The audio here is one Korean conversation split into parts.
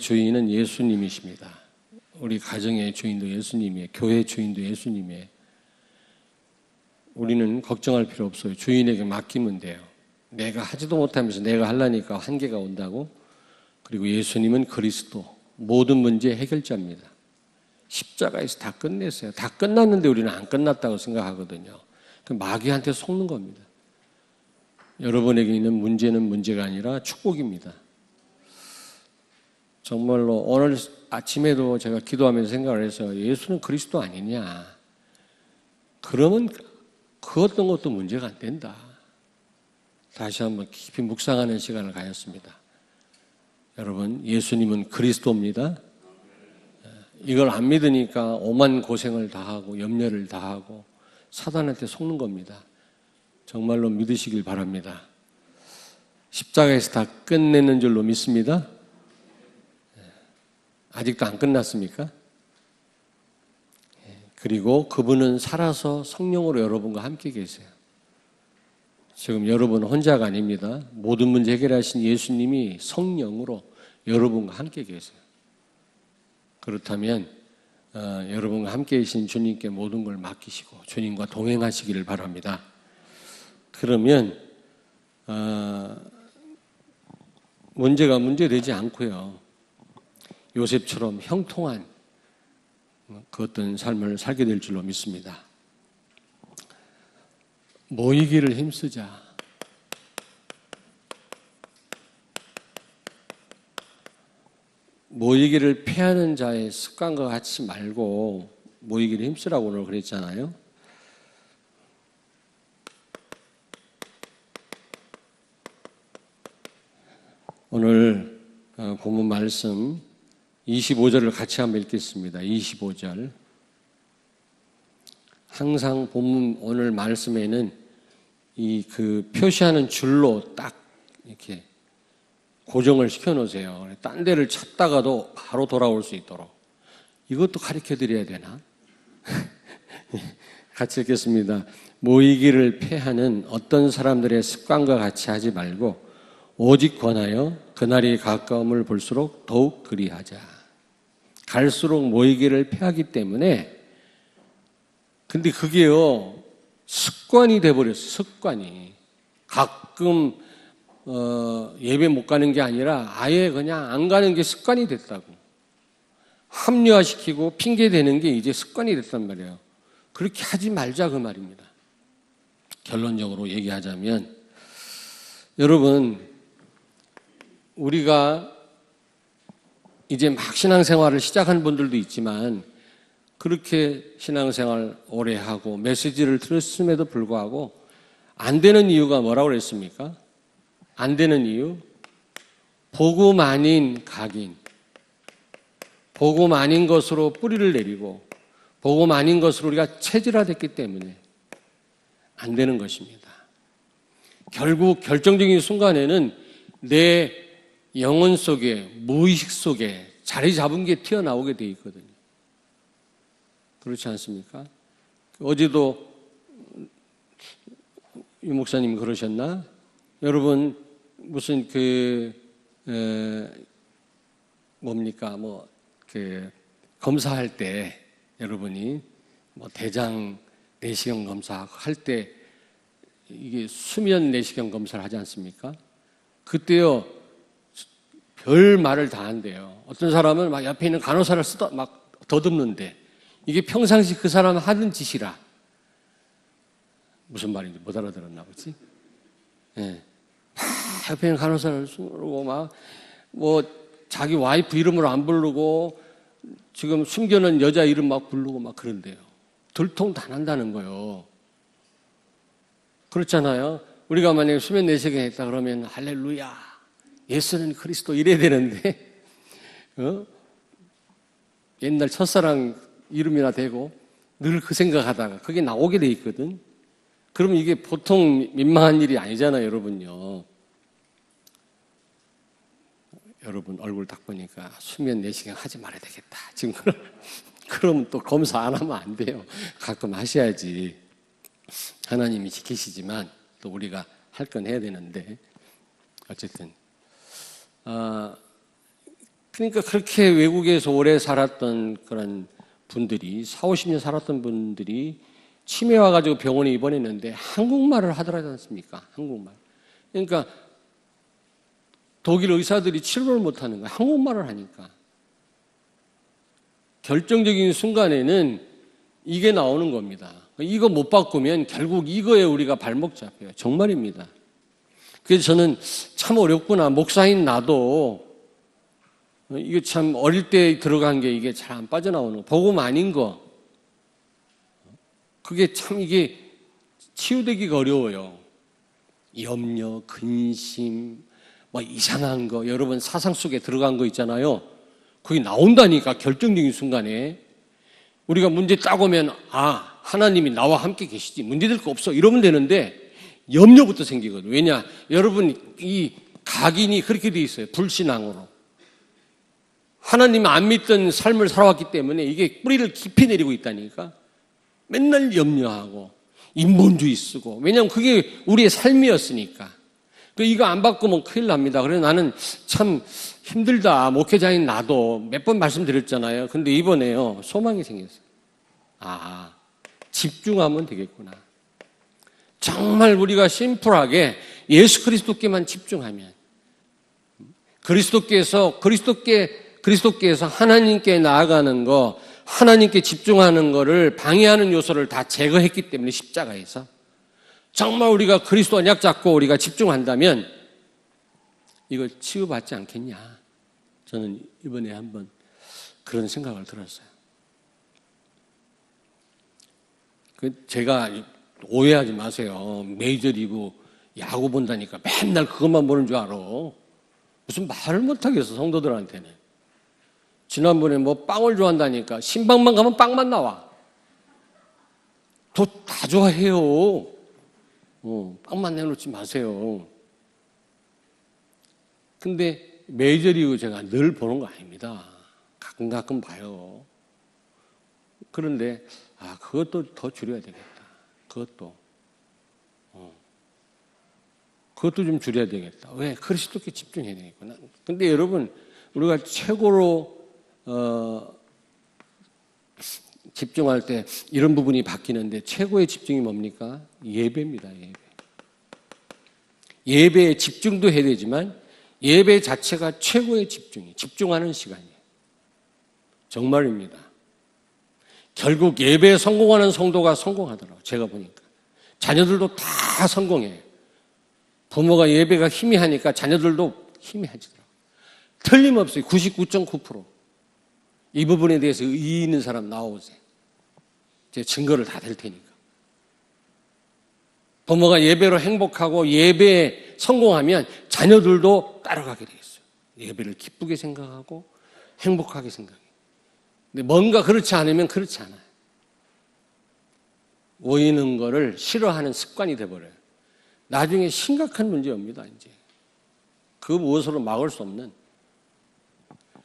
주인은 예수님이십니다. 우리 가정의 주인도 예수님이에요. 교회 주인도 예수님이에요. 우리는 걱정할 필요 없어요. 주인에게 맡기면 돼요. 내가 하지도 못하면서 내가 하려니까 한계가 온다고. 그리고 예수님은 그리스도, 모든 문제의 해결자입니다. 십자가에서 다 끝냈어요. 다 끝났는데 우리는 안 끝났다고 생각하거든요. 그 마귀한테 속는 겁니다. 여러분에게 있는 문제는 문제가 아니라 축복입니다. 정말로 오늘 아침에도 제가 기도하면서 생각을 해서 예수는 그리스도 아니냐. 그러면 그 어떤 것도 문제가 안 된다. 다시 한번 깊이 묵상하는 시간을 가졌습니다. 여러분, 예수님은 그리스도입니다. 이걸 안 믿으니까 오만 고생을 다 하고 염려를 다 하고 사단한테 속는 겁니다. 정말로 믿으시길 바랍니다. 십자가에서 다 끝내는 줄로 믿습니다. 아직도 안 끝났습니까? 그리고 그분은 살아서 성령으로 여러분과 함께 계세요. 지금 여러분은 혼자가 아닙니다. 모든 문제 해결하신 예수님이 성령으로 여러분과 함께 계세요. 그렇다면 여러분과 함께 계신 주님께 모든 걸 맡기시고 주님과 동행하시기를 바랍니다. 그러면 문제가 문제되지 않고요. 요셉처럼 형통한 그 어떤 삶을 살게 될 줄로 믿습니다. 모이기를 힘쓰자. 모이기를 패하는 자의 습관과 같이 말고 모이기를 힘쓰라고 오늘 그랬잖아요. 오늘 본문 말씀 25절을 같이 한번 읽겠습니다. 25절. 항상 본문 오늘 말씀에는 이 그 표시하는 줄로 딱 이렇게 고정을 시켜 놓으세요. 딴 데를 찾다가도 바로 돌아올 수 있도록. 이것도 가르쳐 드려야 되나? 같이 읽겠습니다. 모이기를 패하는 어떤 사람들의 습관과 같이 하지 말고 오직 권하여 그날이 가까움을 볼수록 더욱 그리하자. 갈수록 모이기를 패하기 때문에 근데 그게요 습관이 돼버렸어요. 습관이. 가끔 예배 못 가는 게 아니라 아예 그냥 안 가는 게 습관이 됐다고. 합리화시키고 핑계대는 게 이제 습관이 됐단 말이에요. 그렇게 하지 말자 그 말입니다. 결론적으로 얘기하자면 여러분 우리가 이제 막 신앙생활을 시작한 분들도 있지만 그렇게 신앙생활 오래 하고 메시지를 들었음에도 불구하고 안 되는 이유가 뭐라고 그랬습니까? 안 되는 이유? 복음 아닌 각인. 복음 아닌 것으로 뿌리를 내리고 복음 아닌 것으로 우리가 체질화됐기 때문에 안 되는 것입니다. 결국 결정적인 순간에는 내 영혼 속에 무의식 속에 자리 잡은 게 튀어나오게 돼 있거든요. 그렇지 않습니까? 어제도 유 목사님 그러셨나? 여러분 무슨 검사할 때 여러분이 대장 내시경 검사할 때 이게 수면 내시경 검사를 하지 않습니까? 그때요 별 말을 다 한대요. 어떤 사람은 막 옆에 있는 간호사를 막 더듬는데 이게 평상시 그 사람 하는 짓이라. 무슨 말인지 못 알아들었나 보지? 예. 옆에 있는 간호사를 부르고 자기 와이프 이름으로 안 부르고 지금 숨겨놓은 여자 이름 막 부르고 막 그런데요. 들통 다 난다는 거예요. 그렇잖아요. 우리가 만약에 수면 내시경 했다 그러면 할렐루야, 예수는 그리스도 이래야 되는데 옛날 첫사랑 이름이나 대고 늘 그 생각하다가 그게 나오게 돼 있거든. 그러면 이게 보통 민망한 일이 아니잖아요, 여러분요. 여러분 얼굴 딱 보니까 수면 내시경 하지 말아야 되겠다. 지금 그러면 또 검사 안 하면 안 돼요. 가끔 하셔야지. 하나님이 지키시지만 또 우리가 할 건 해야 되는데 어쨌든 그러니까 그렇게 외국에서 오래 살았던 그런 분들이 40, 50년 살았던 분들이 치매 와가지고 병원에 입원했는데 한국말을 하더라지 않습니까? 한국말. 그러니까 독일 의사들이 치료를 못하는 거예요. 한국말을 하니까. 결정적인 순간에는 이게 나오는 겁니다. 이거 못 바꾸면 결국 이거에 우리가 발목 잡혀요. 정말입니다. 그래서 저는 참 어렵구나. 목사인 나도 이게 참 어릴 때 들어간 게 이게 잘 안 빠져나오는 거. 복음 아닌 거. 그게 참 이게 치유되기가 어려워요. 염려, 근심, 뭐 이상한 거, 여러분 사상 속에 들어간 거 있잖아요. 그게 나온다니까, 결정적인 순간에. 우리가 문제 따고면, 아, 하나님이 나와 함께 계시지. 문제될 거 없어. 이러면 되는데, 염려부터 생기거든요. 왜냐? 여러분, 이 각인이 그렇게 돼 있어요. 불신앙으로. 하나님 안 믿던 삶을 살아왔기 때문에 이게 뿌리를 깊이 내리고 있다니까. 맨날 염려하고, 인본주의 쓰고. 왜냐하면 그게 우리의 삶이었으니까. 이거 안 바꾸면 큰일 납니다. 그래서 나는 참 힘들다. 목회자인 나도 몇 번 말씀드렸잖아요. 근데 이번에요, 소망이 생겼어요. 아, 집중하면 되겠구나. 정말 우리가 심플하게 예수 그리스도께만 집중하면, 그리스도께서 하나님께 나아가는 거, 하나님께 집중하는 거를 방해하는 요소를 다 제거했기 때문에 십자가에서 정말 우리가 그리스도 언약 잡고 우리가 집중한다면 이걸 치유받지 않겠냐. 저는 이번에 한번 그런 생각을 들었어요. 제가 오해하지 마세요. 메이저리그 야구 본다니까 맨날 그것만 보는 줄 알아. 무슨 말을 못하겠어, 성도들한테는. 지난번에 뭐 빵을 좋아한다니까 신방만 가면 빵만 나와. 다 좋아해요. 빵만 내놓지 마세요. 근데 메이저리그 제가 늘 보는 거 아닙니다. 가끔 봐요. 그런데 그것도 더 줄여야 되겠다. 그것도 좀 줄여야 되겠다. 왜? 그리스도께 집중해야 되겠구나. 근데 여러분, 우리가 최고로 집중할 때 이런 부분이 바뀌는데 최고의 집중이 뭡니까? 예배입니다. 예배에 집중도 해야 되지만 예배 자체가 최고의 집중하는 시간이에요. 정말입니다. 결국 예배에 성공하는 성도가 성공하더라고요. 제가 보니까. 자녀들도 다 성공해요. 부모가 예배가 희미하니까 자녀들도 희미해지더라고요. 틀림없어요. 99.9%. 이 부분에 대해서 의의 있는 사람 나오세요. 제 증거를 다 댈 테니까. 부모가 예배로 행복하고 예배에 성공하면 자녀들도 따라가게 돼 있어요. 예배를 기쁘게 생각하고 행복하게 생각해요. 근데 뭔가 그렇지 않으면 그렇지 않아요. 모이는 거를 싫어하는 습관이 돼버려요. 나중에 심각한 문제입니다, 이제. 그 무엇으로 막을 수 없는.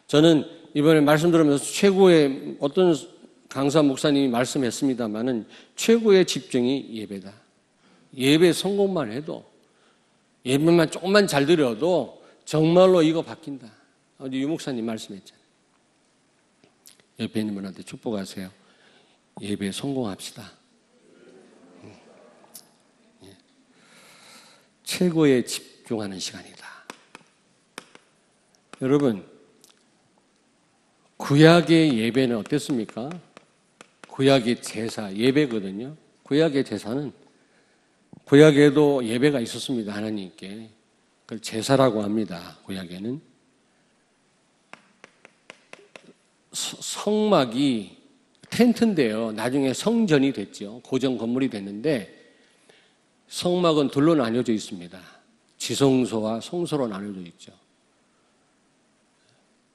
저는 이번에 말씀 들으면서 최고의 어떤 강사 목사님이 말씀했습니다마는 최고의 집중이 예배다. 예배 성공만 해도, 예배만 조금만 잘 드려도 정말로 이거 바뀐다. 어제 유 목사님 말씀했잖아요. 옆에 있는 분한테 축복하세요. 예배 성공합시다. 최고의 집중하는 시간이다. 여러분, 구약의 예배는 어땠습니까? 구약의 제사, 예배거든요. 구약의 제사는, 구약에도 예배가 있었습니다. 하나님께. 그걸 제사라고 합니다. 구약에는. 성막이 텐트인데요. 나중에 성전이 됐죠. 고정 건물이 됐는데 성막은 둘로 나뉘어져 있습니다. 지성소와 성소로 나뉘어져 있죠.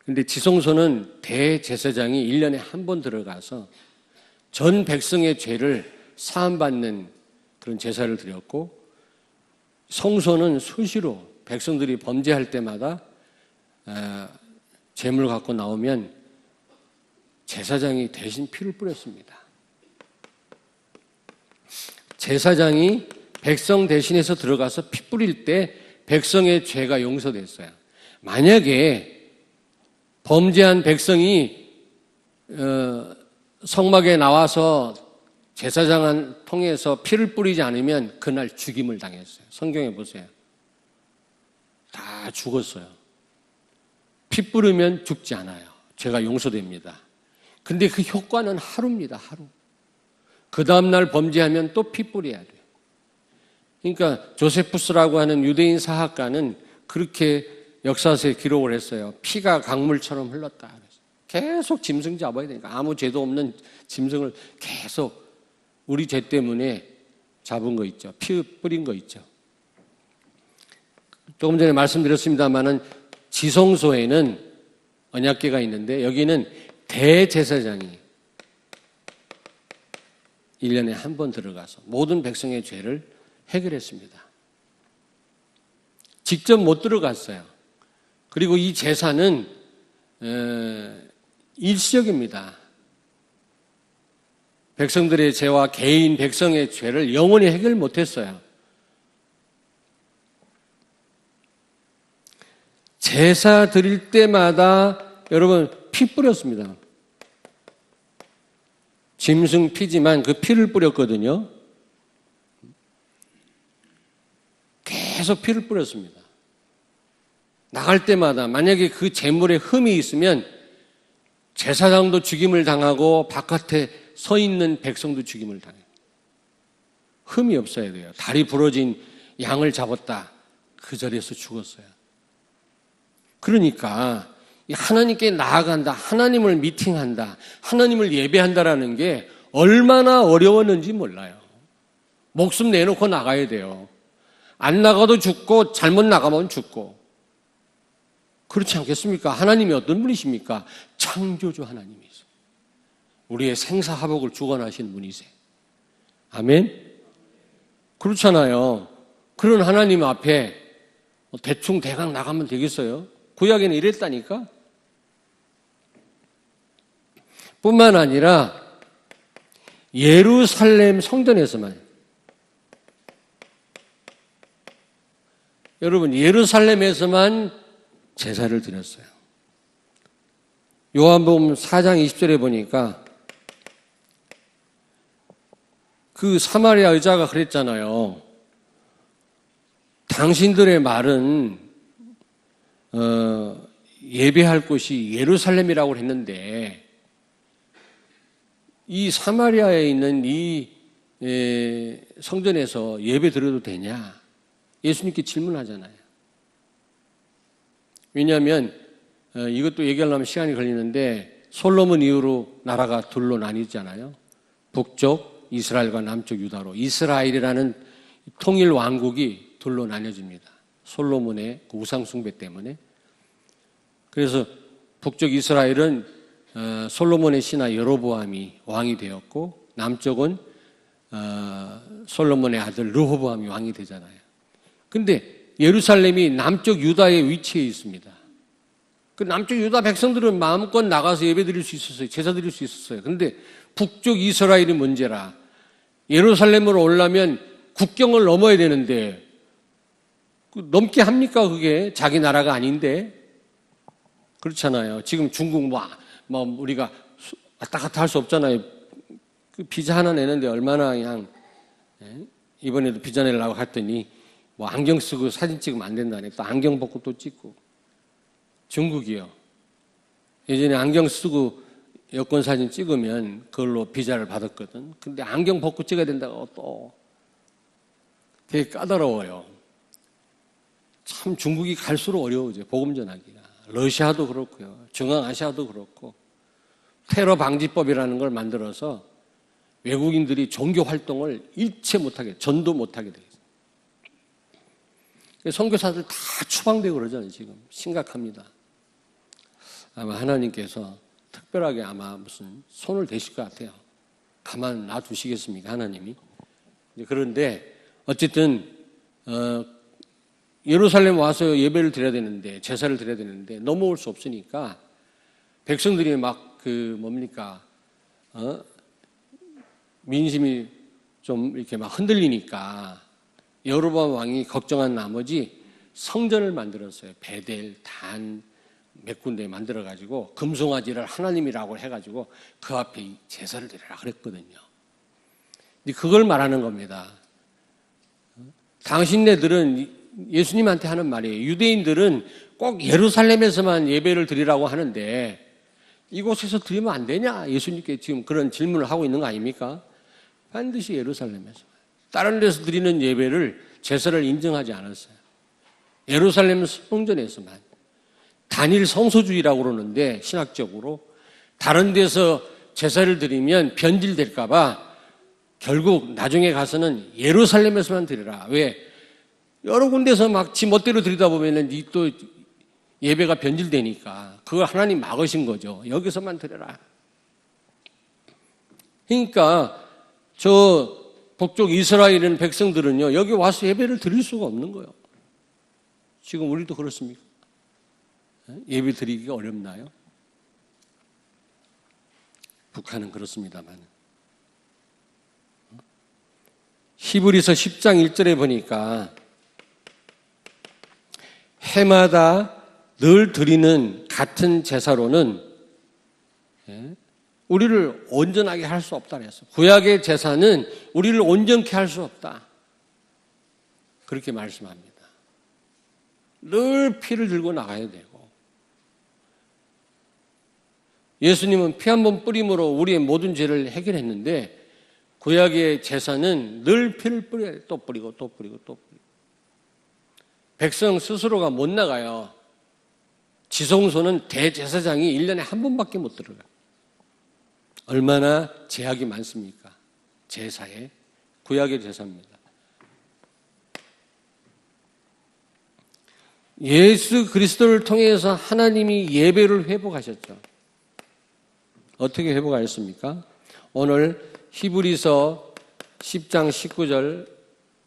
근데 지성소는 대제사장이 1년에 한 번 들어가서 전 백성의 죄를 사함받는 그런 제사를 드렸고, 성소는 수시로 백성들이 범죄할 때마다 제물 갖고 나오면 제사장이 대신 피를 뿌렸습니다. 제사장이 백성 대신해서 들어가서 피 뿌릴 때 백성의 죄가 용서됐어요. 만약에 범죄한 백성이 성막에 나와서 제사장을 통해서 피를 뿌리지 않으면 그날 죽임을 당했어요. 성경에 보세요. 다 죽었어요. 피 뿌리면 죽지 않아요. 죄가 용서됩니다. 근데 그 효과는 하루입니다. 하루. 그 다음날 범죄하면 또 피 뿌려야 돼요. 그러니까 조세푸스라고 하는 유대인 사학가는 그렇게 역사서에 기록을 했어요. 피가 강물처럼 흘렀다. 계속 짐승 잡아야 되니까 아무 죄도 없는 짐승을 계속 우리 죄 때문에 잡은 거 있죠. 피 뿌린 거 있죠. 조금 전에 말씀드렸습니다마는 지성소에는 언약궤가 있는데 여기는 대제사장이 1년에 한 번 들어가서 모든 백성의 죄를 해결했습니다. 직접 못 들어갔어요. 그리고 이 제사는 일시적입니다. 백성들의 죄와 개인 백성의 죄를 영원히 해결 못했어요. 제사 드릴 때마다 여러분 피 뿌렸습니다. 짐승 피지만 그 피를 뿌렸거든요. 계속 피를 뿌렸습니다. 나갈 때마다 만약에 그 제물에 흠이 있으면 제사장도 죽임을 당하고 바깥에 서 있는 백성도 죽임을 당해요. 흠이 없어야 돼요. 다리 부러진 양을 잡았다. 그 자리에서 죽었어요. 그러니까 하나님께 나아간다, 하나님을 미팅한다, 하나님을 예배한다라는 게 얼마나 어려웠는지 몰라요. 목숨 내놓고 나가야 돼요. 안 나가도 죽고 잘못 나가면 죽고. 그렇지 않겠습니까? 하나님이 어떤 분이십니까? 창조주 하나님이세요. 우리의 생사화복을 주관하신 분이세요. 아멘? 그렇잖아요. 그런 하나님 앞에 대충 대강 나가면 되겠어요? 구약에는 이랬다니까? 뿐만 아니라 예루살렘 성전에서만, 여러분 예루살렘에서만 제사를 드렸어요. 요한복음 4장 20절에 보니까 그 사마리아 여자가 그랬잖아요. 당신들의 말은 예배할 곳이 예루살렘이라고 했는데 이 사마리아에 있는 이 성전에서 예배 드려도 되냐? 예수님께 질문하잖아요. 왜냐하면 이것도 얘기하려면 시간이 걸리는데 솔로몬 이후로 나라가 둘로 나뉘잖아요. 북쪽 이스라엘과 남쪽 유다로. 이스라엘이라는 통일 왕국이 둘로 나뉘어집니다. 솔로몬의 그 우상 숭배 때문에. 그래서 북쪽 이스라엘은 솔로몬의 신하 여로보암이 왕이 되었고 남쪽은 솔로몬의 아들 르호보암이 왕이 되잖아요. 근데 예루살렘이 남쪽 유다의 위치에 있습니다. 그 남쪽 유다 백성들은 마음껏 나가서 예배 드릴 수 있었어요. 제사 드릴 수 있었어요. 그런데 북쪽 이스라엘이 문제라. 예루살렘으로 오려면 국경을 넘어야 되는데 넘게 합니까? 그게 자기 나라가 아닌데. 그렇잖아요. 지금 중국 우리가 왔다 갔다 할 수 없잖아요. 그 비자 하나 내는데 얼마나 그냥 이번에도 비자 내려고 했더니 안경 쓰고 사진 찍으면 안 된다네. 또 안경 벗고 또 찍고. 중국이요. 예전에 안경 쓰고 여권 사진 찍으면 그걸로 비자를 받았거든. 근데 안경 벗고 찍어야 된다고 또 되게 까다로워요. 참 중국이 갈수록 어려워져요. 복음 전하기가. 러시아도 그렇고요. 중앙아시아도 그렇고. 테러 방지법이라는 걸 만들어서 외국인들이 종교 활동을 일체 못하게, 전도 못하게 되겠어요. 선교사들 다 추방되고 그러잖아요. 지금 심각합니다. 아마 하나님께서 특별하게 아마 무슨 손을 대실 것 같아요. 가만 놔두시겠습니까? 하나님이. 그런데 어쨌든 예루살렘 와서 예배를 드려야 되는데, 제사를 드려야 되는데 넘어올 수 없으니까 백성들이 민심이 좀 이렇게 막 흔들리니까 여로보암 왕이 걱정한 나머지 성전을 만들었어요. 베델, 단, 몇 군데 만들어가지고 금송아지를 하나님이라고 해가지고 그 앞에 제사를 드리라 그랬거든요. 근데 그걸 말하는 겁니다. 당신네들은 예수님한테 하는 말이에요. 유대인들은 꼭 예루살렘에서만 예배를 드리라고 하는데 이곳에서 드리면 안 되냐? 예수님께 지금 그런 질문을 하고 있는 거 아닙니까? 반드시 예루살렘에서. 다른 데서 드리는 예배를 제사를 인정하지 않았어요. 예루살렘 성전에서만. 단일 성소주의라고 그러는데 신학적으로 다른 데서 제사를 드리면 변질될까 봐 결국 나중에 가서는 예루살렘에서만 드리라. 왜? 여러 군데서 막 지 멋대로 드리다 보면은 또 예배가 변질되니까 그걸 하나님 막으신 거죠. 여기서만 드려라. 그러니까 저 북쪽 이스라엘인 백성들은요, 여기 와서 예배를 드릴 수가 없는 거예요. 지금 우리도 그렇습니까? 예배 드리기가 어렵나요? 북한은 그렇습니다만. 히브리서 10장 1절에 보니까 해마다 늘 드리는 같은 제사로는 우리를 온전하게 할 수 없다 그랬어. 구약의 제사는 우리를 온전케 할 수 없다. 그렇게 말씀합니다. 늘 피를 들고 나가야 되고 예수님은 피 한 번 뿌림으로 우리의 모든 죄를 해결했는데 구약의 제사는 늘 피를 뿌려야 돼. 또 뿌리고 또 뿌리고 또 뿌리고. 백성 스스로가 못 나가요. 지성소는 대제사장이 1년에 한 번밖에 못 들어가요. 얼마나 제약이 많습니까? 제사에. 구약의 제사입니다. 예수 그리스도를 통해서 하나님이 예배를 회복하셨죠. 어떻게 회복하셨습니까? 오늘 히브리서 10장 19절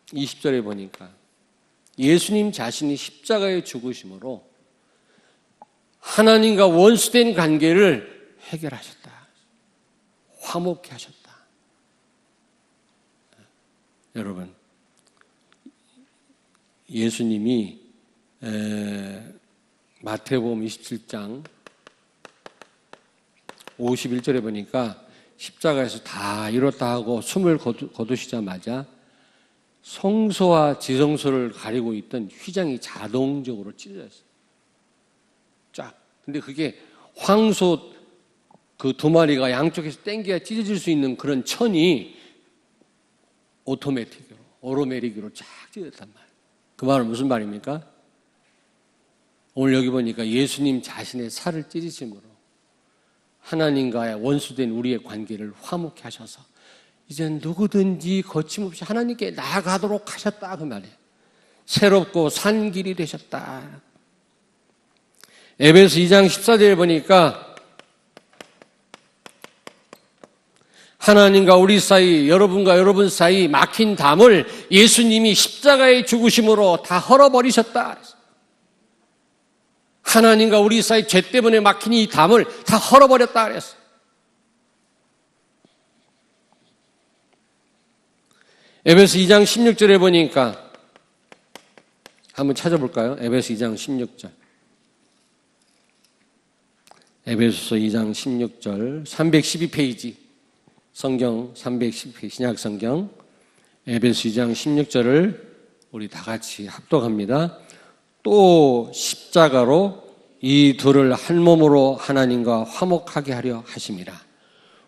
20절에 보니까 예수님 자신이 십자가에 죽으심으로 하나님과 원수된 관계를 해결하셨다. 화목케 하셨다. 여러분, 예수님이 마태복음 27장 51절에 보니까 십자가에서 다 이뤘다 하고 숨을 거두시자마자 성소와 지성소를 가리고 있던 휘장이 자동적으로 찢어졌어요. 쫙. 근데 그게 황소 그 두 마리가 양쪽에서 땡겨야 찢어질 수 있는 그런 천이 오토매틱으로 쫙 찢어졌단 말이에요. 그 말은 무슨 말입니까? 오늘 여기 보니까 예수님 자신의 살을 찢으심으로 하나님과의 원수된 우리의 관계를 화목케 하셔서 이제 누구든지 거침없이 하나님께 나아가도록 하셨다 그 말이에요. 새롭고 산 길이 되셨다. 에베소 2장 14절에 보니까 하나님과 우리 사이, 여러분과 여러분 사이 막힌 담을 예수님이 십자가의 죽으심으로 다 헐어버리셨다. 하나님과 우리 사이 죄 때문에 막힌 이 담을 다 헐어버렸다 그랬어. 에베소 2장 16절에 보니까 한번 찾아볼까요? 에베소 2장 16절. 에베소서 2장 16절 312페이지 성경 312페이지 신약 성경 에베소 2장 16절을 우리 다 같이 합독합니다. 또 십자가로 이 둘을 한 몸으로 하나님과 화목하게 하려 하심이라.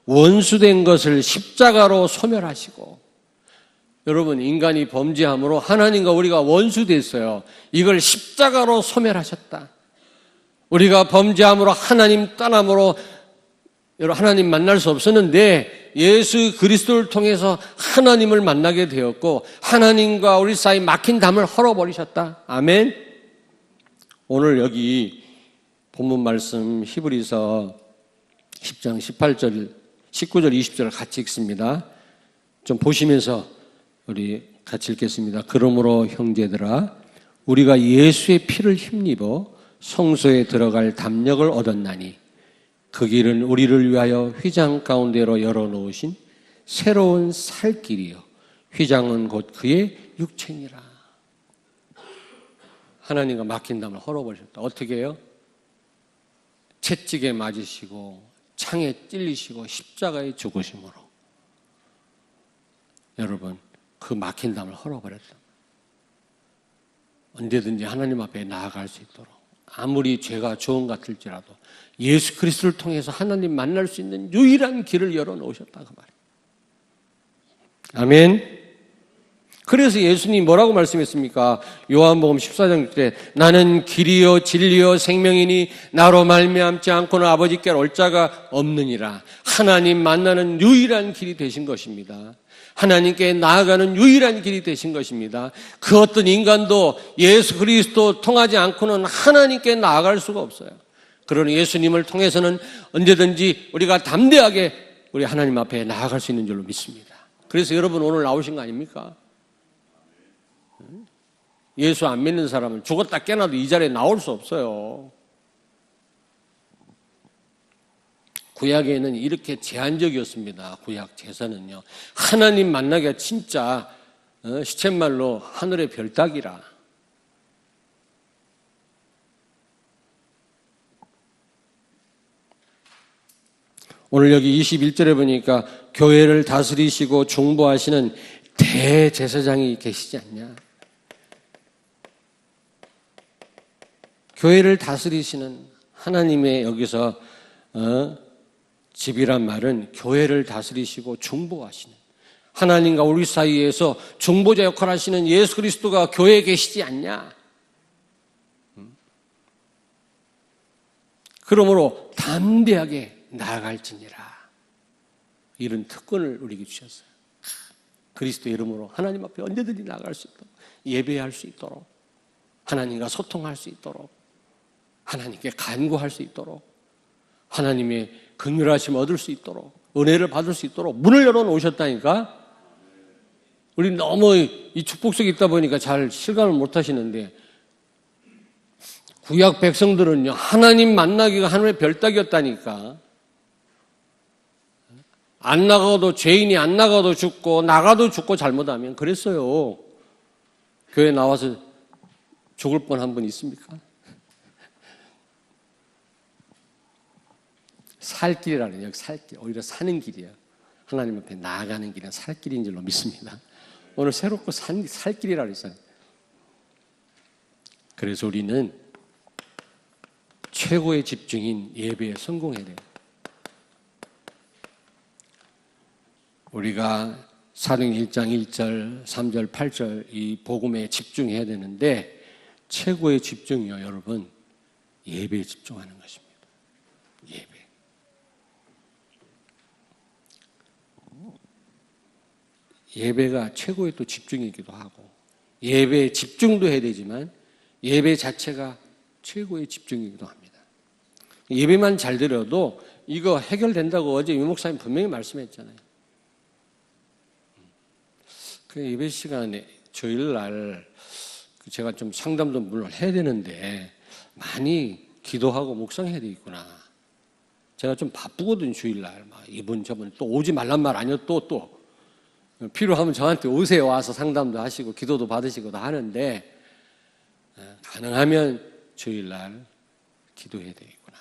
원수된 것을 십자가로 소멸하시고. 여러분, 인간이 범죄함으로 하나님과 우리가 원수됐어요. 이걸 십자가로 소멸하셨다. 우리가 범죄함으로 하나님 떠남으로 여러분 하나님 만날 수 없었는데 예수 그리스도를 통해서 하나님을 만나게 되었고 하나님과 우리 사이 막힌 담을 헐어버리셨다. 아멘. 오늘 여기 본문 말씀 히브리서 10장 18절, 19절, 20절을 같이 읽습니다. 좀 보시면서 우리 같이 읽겠습니다. 그러므로 형제들아 우리가 예수의 피를 힘입어 성소에 들어갈 담력을 얻었나니 그 길은 우리를 위하여 휘장 가운데로 열어놓으신 새로운 살길이요 휘장은 곧 그의 육체니라. 하나님과 막힌 담을 헐어버리셨다. 어떻게 해요? 채찍에 맞으시고 창에 찔리시고 십자가에 죽으심으로 여러분 그 막힌 담을 헐어버렸다. 언제든지 하나님 앞에 나아갈 수 있도록 아무리 죄가 좋은 것 같을지라도 예수 그리스도를 통해서 하나님 만날 수 있는 유일한 길을 열어놓으셨다 그 말이에요. 아멘. 그래서 예수님이 뭐라고 말씀했습니까? 요한복음 14장 때 나는 길이요 진리요 생명이니 나로 말미암지 않고는 아버지께로 올 자가 없느니라. 하나님 만나는 유일한 길이 되신 것입니다. 하나님께 나아가는 유일한 길이 되신 것입니다. 그 어떤 인간도 예수 그리스도 통하지 않고는 하나님께 나아갈 수가 없어요. 그러니 예수님을 통해서는 언제든지 우리가 담대하게 우리 하나님 앞에 나아갈 수 있는 줄로 믿습니다. 그래서 여러분 오늘 나오신 거 아닙니까? 예수 안 믿는 사람은 죽었다 깨어나도 이 자리에 나올 수 없어요. 구약에는 이렇게 제한적이었습니다. 구약 제사는요. 하나님 만나기가 진짜 시쳇말로 하늘의 별 따기라. 오늘 여기 21절에 보니까 교회를 다스리시고 중보하시는 대제사장이 계시지 않냐. 교회를 다스리시는 하나님의 여기서 집이란 말은 교회를 다스리시고 중보하시는 하나님과 우리 사이에서 중보자 역할을 하시는 예수 그리스도가 교회에 계시지 않냐. 그러므로 담대하게 나아갈지니라. 이런 특권을 우리에게 주셨어요. 그리스도 이름으로 하나님 앞에 언제든지 나아갈 수 있도록, 예배할 수 있도록, 하나님과 소통할 수 있도록, 하나님께 간구할 수 있도록, 하나님의 긍휼하심 얻을 수 있도록, 은혜를 받을 수 있도록 문을 열어놓으셨다니까. 우리 너무 이 축복 속에 있다 보니까 잘 실감을 못 하시는데, 구약 백성들은요 하나님 만나기가 하나님의 별따기였다니까. 안 나가도, 죄인이 안 나가도 죽고 나가도 죽고 잘못하면 그랬어요. 교회 나와서 죽을 뻔한 분 있습니까? 살 길이라는, 여기 살 길, 오히려 사는 길이야. 하나님 앞에 나아가는 길은 살 길인 줄로 믿습니다. 오늘 새롭고 살 길이라고 했어요. 그래서 우리는 최고의 집중인 예배에 성공해야 돼요. 우리가 사도행전 1장 1절, 3절, 8절 이 복음에 집중해야 되는데 최고의 집중이요, 여러분. 예배에 집중하는 것입니다. 예배. 예배가 최고의 또 집중이기도 하고 예배에 집중도 해야 되지만 예배 자체가 최고의 집중이기도 합니다. 예배만 잘 드려도 이거 해결된다고 어제 유 목사님 분명히 말씀했잖아요. 그 예배 시간에 주일날 제가 좀 상담도 물론 해야 되는데 많이 기도하고 묵상해야 되겠구나. 제가 좀 바쁘거든 주일날. 막 이분 저분 또 오지 말란 말 아니요 또 필요하면 저한테 오세요. 와서 상담도 하시고 기도도 받으시고 다 하는데 가능하면 주일날 기도해야 되겠구나.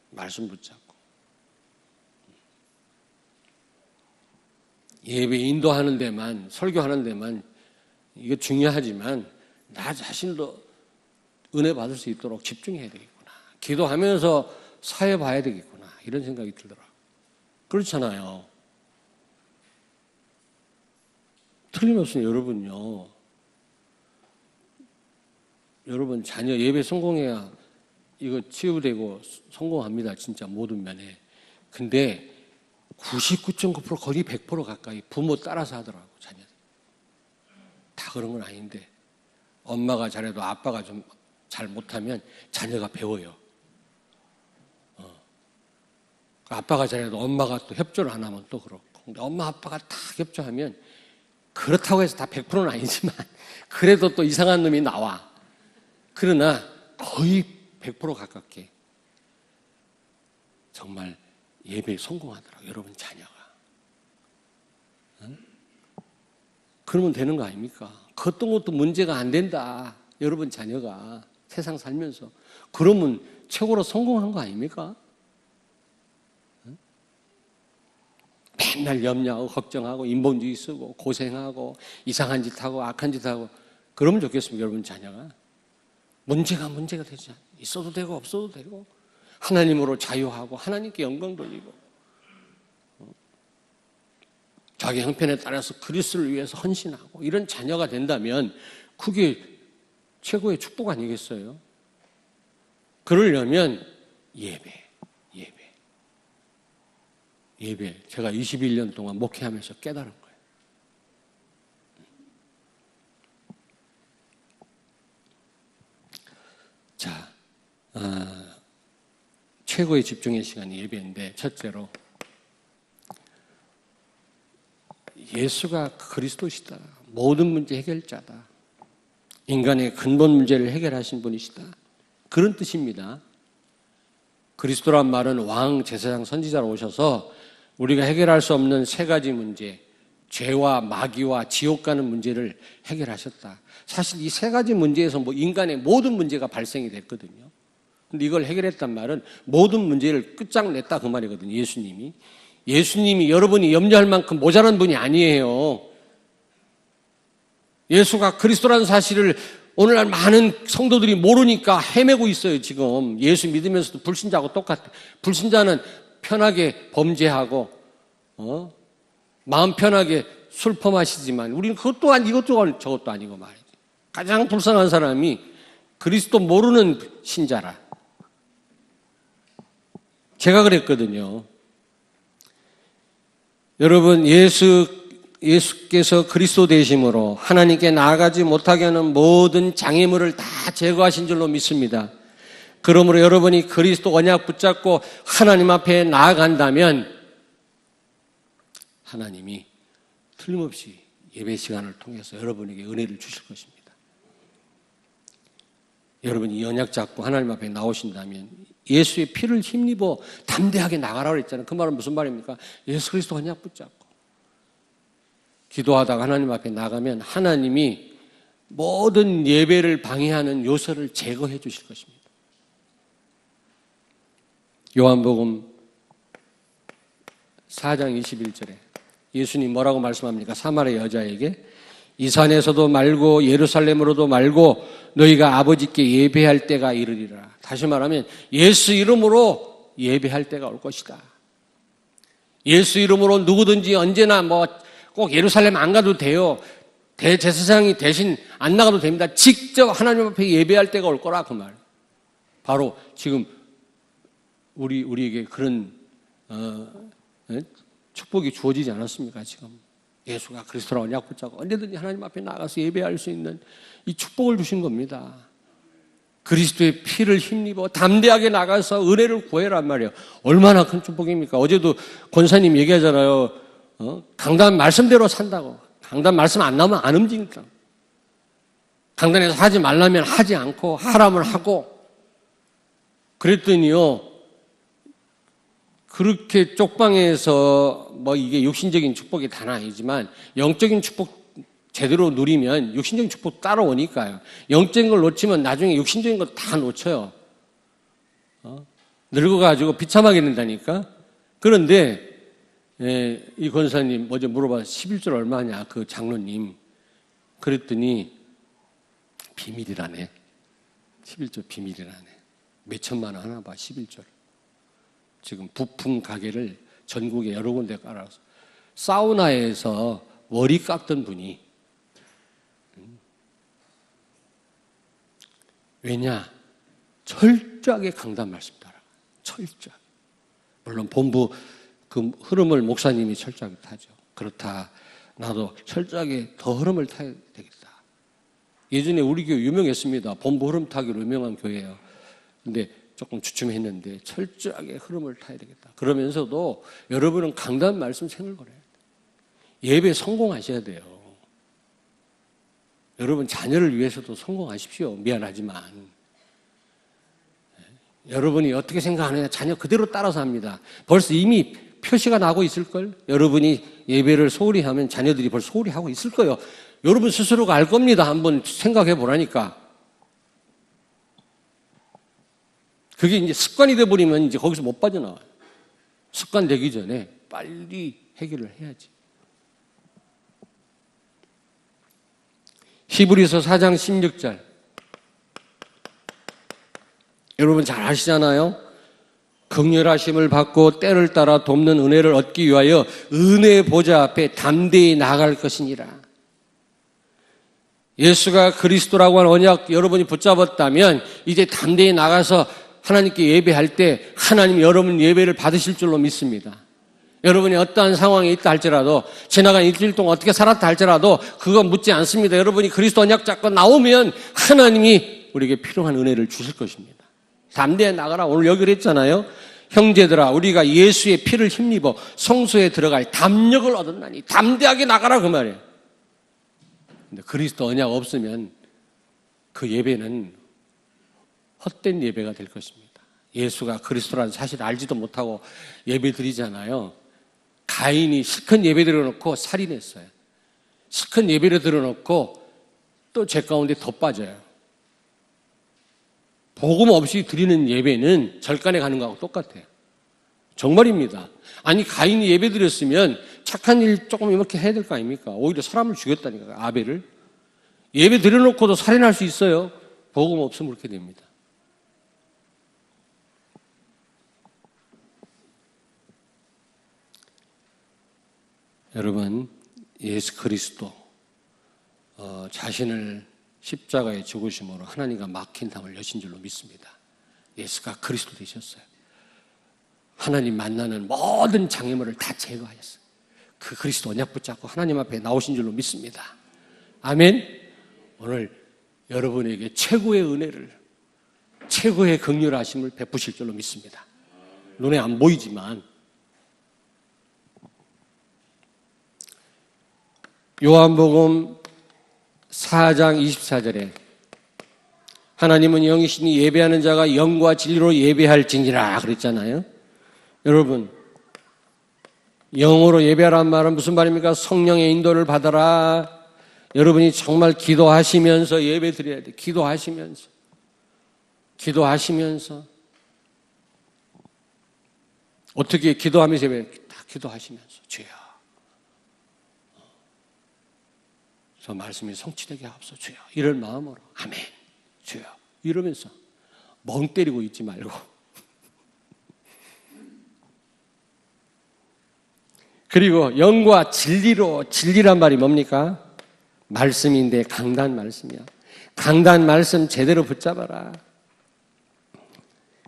말씀 붙잡고 예배 인도하는 데만, 설교하는 데만 이게 중요하지만 나 자신도 은혜 받을 수 있도록 집중해야 되겠구나. 기도하면서 사회 봐야 되겠구나. 이런 생각이 들더라고요. 그렇잖아요. 틀림없이 여러분요. 여러분 자녀 예배 성공해야 이거 치유되고 성공합니다. 진짜 모든 면에. 근데 99.9% 거의 100% 가까이 부모 따라서 하더라고, 자녀들. 다 그런 건 아닌데 엄마가 잘해도 아빠가 좀 잘 못하면 자녀가 배워요. 아빠가 잘해도 엄마가 또 협조를 안 하면 또 그렇고. 근데 엄마 아빠가 다 협조하면 그렇다고 해서 다 100%는 아니지만 그래도 또 이상한 놈이 나와. 그러나 거의 100% 가깝게 정말 예배에 성공하더라고요. 여러분 자녀가. 응? 그러면 되는 거 아닙니까? 어떤 것도 문제가 안 된다. 여러분 자녀가 세상 살면서. 그러면 최고로 성공한 거 아닙니까? 맨날 염려하고 걱정하고 인본주의 쓰고 고생하고 이상한 짓 하고 악한 짓 하고 그러면 좋겠습니까? 여러분 자녀가 문제가 되지 않아요. 있어도 되고 없어도 되고 하나님으로 자유하고 하나님께 영광 돌리고 자기 형편에 따라서 그리스도를 위해서 헌신하고 이런 자녀가 된다면 그게 최고의 축복 아니겠어요? 그러려면 예배. 제가 21년 동안 목회하면서 깨달은 거예요. 자, 최고의 집중의 시간이 예배인데 첫째로 예수가 그리스도시다. 모든 문제 해결자다. 인간의 근본 문제를 해결하신 분이시다. 그런 뜻입니다. 그리스도란 말은 왕, 제사장, 선지자로 오셔서 우리가 해결할 수 없는 세 가지 문제, 죄와 마귀와 지옥 가는 문제를 해결하셨다. 사실 이 세 가지 문제에서 인간의 모든 문제가 발생이 됐거든요. 근데 이걸 해결했단 말은 모든 문제를 끝장냈다 그 말이거든요. 예수님이 여러분이 염려할 만큼 모자란 분이 아니에요. 예수가 그리스도라는 사실을 오늘날 많은 성도들이 모르니까 헤매고 있어요. 지금 예수 믿으면서도 불신자하고 똑같아. 불신자는 편하게 범죄하고 마음 편하게 술 퍼마시지만 우리는 그것도 아니고 이것도 저것도 아니고 말이지. 가장 불쌍한 사람이 그리스도 모르는 신자라. 제가 그랬거든요. 여러분 예수께서 그리스도 되심으로 하나님께 나아가지 못하게 하는 모든 장애물을 다 제거하신 줄로 믿습니다. 그러므로 여러분이 그리스도 언약 붙잡고 하나님 앞에 나아간다면 하나님이 틀림없이 예배 시간을 통해서 여러분에게 은혜를 주실 것입니다. 여러분이 이 언약 잡고 하나님 앞에 나오신다면 예수의 피를 힘입어 담대하게 나가라고 했잖아요. 그 말은 무슨 말입니까? 예수 그리스도 언약 붙잡고 기도하다가 하나님 앞에 나가면 하나님이 모든 예배를 방해하는 요소를 제거해 주실 것입니다. 요한복음 4장 21절에 예수님 뭐라고 말씀합니까? 사마리아 여자에게 이 산에서도 말고 예루살렘으로도 말고 너희가 아버지께 예배할 때가 이르리라. 다시 말하면 예수 이름으로 예배할 때가 올 것이다. 예수 이름으로 누구든지 언제나 꼭 예루살렘 안 가도 돼요. 대제사장이 대신 안 나가도 됩니다. 직접 하나님 앞에 예배할 때가 올 거라 그 말. 바로 지금 우리에게 그런 축복이 주어지지 않았습니까? 지금 예수가 그리스도라 언약 붙잡고 언제든지 하나님 앞에 나가서 예배할 수 있는 이 축복을 주신 겁니다. 그리스도의 피를 힘입어 담대하게 나가서 은혜를 구해란 말이에요. 얼마나 큰 축복입니까? 어제도 권사님 얘기하잖아요. 강단 말씀대로 산다고. 강단 말씀 안 나오면 안 움직인다. 강단에서 하지 말라면 하지 않고 하라면 하고. 그랬더니요. 그렇게 쪽방에서 이게 육신적인 축복이 다는 아니지만 영적인 축복 제대로 누리면 육신적인 축복 따라오니까요. 영적인 걸 놓치면 나중에 육신적인 걸 다 놓쳐요. 늙어가지고 비참하게 된다니까. 그런데 이 권사님 어제 물어봐서 11절 얼마냐 그 장로님. 그랬더니 비밀이라네. 11절 비밀이라네. 몇 천만 원 하나 봐 11절. 지금 부품 가게를 전국에 여러 군데 깔아서 사우나에서 머리 깎던 분이 왜냐? 철저하게 강단 말씀 따라. 철저하게. 물론 본부 그 흐름을 목사님이 철저하게 타죠. 그렇다. 나도 철저하게 더 흐름을 타야 되겠다. 예전에 우리 교회 유명했습니다. 본부 흐름 타기로 유명한 교회예요. 근데 조금 주춤했는데 철저하게 흐름을 타야 되겠다. 그러면서도 여러분은 강단 말씀 생을 걸어야 돼요. 예배 성공하셔야 돼요. 여러분 자녀를 위해서도 성공하십시오. 미안하지만. 여러분이 어떻게 생각하느냐 자녀 그대로 따라서 합니다. 벌써 이미 표시가 나고 있을걸? 여러분이 예배를 소홀히 하면 자녀들이 벌써 소홀히 하고 있을 거예요. 여러분 스스로가 알 겁니다. 한번 생각해 보라니까. 그게 이제 습관이 돼버리면 이제 거기서 못 빠져나와요. 습관 되기 전에 빨리 해결을 해야지. 히브리서 4장 16절. 여러분 잘 아시잖아요. 긍휼하심을 받고 때를 따라 돕는 은혜를 얻기 위하여 은혜의 보좌 앞에 담대히 나아갈 것이니라. 예수가 그리스도라고 하는 언약 여러분이 붙잡았다면 이제 담대히 나가서 하나님께 예배할 때 하나님 여러분 예배를 받으실 줄로 믿습니다. 여러분이 어떠한 상황에 있다 할지라도 지나간 일주일 동안 어떻게 살았다 할지라도 그거 묻지 않습니다. 여러분이 그리스도 언약 잡고 나오면 하나님이 우리에게 필요한 은혜를 주실 것입니다. 담대히 나가라. 오늘 여기 그랬잖아요. 형제들아 우리가 예수의 피를 힘입어 성소에 들어갈 담력을 얻었나니 담대하게 나가라 그 말이에요. 근데 그리스도 언약 없으면 그 예배는 헛된 예배가 될 것입니다. 예수가 그리스도라는 사실을 알지도 못하고 예배 드리잖아요. 가인이 실컷 예배 드려놓고 살인했어요. 실컷 예배를 드려놓고 또 죄 가운데 더 빠져요. 복음 없이 드리는 예배는 절간에 가는 거하고 똑같아요. 정말입니다. 아니 가인이 예배 드렸으면 착한 일 조금 이렇게 해야 될 거 아닙니까? 오히려 사람을 죽였다니까요. 아벨을. 예배 드려놓고도 살인할 수 있어요. 복음 없으면 그렇게 됩니다. 여러분 예수 그리스도 자신을 십자가에 죽으심으로 하나님과 막힌 담을 여신 줄로 믿습니다. 예수가 그리스도 되셨어요. 하나님 만나는 모든 장애물을 다 제거하셨어요. 그 그리스도 언약 붙잡고 하나님 앞에 나오신 줄로 믿습니다. 아멘. 오늘 여러분에게 최고의 은혜를 최고의 긍휼하심을 베푸실 줄로 믿습니다. 눈에 안 보이지만 요한복음 4장 24절에 하나님은 영이시니 예배하는 자가 영과 진리로 예배할지니라 그랬잖아요. 여러분 영으로 예배하란 말은 무슨 말입니까? 성령의 인도를 받아라. 여러분이 정말 기도하시면서 예배 드려야 돼. 기도하시면서 어떻게 기도하면서 예배? 다 기도하시면서 주여 저 말씀이 성취되게 하옵소서 주여 이런 마음으로 아멘 주여 이러면서 멍 때리고 있지 말고 그리고 영과 진리로 진리란 말이 뭡니까? 말씀인데 강단 말씀이야. 강단 말씀 제대로 붙잡아라.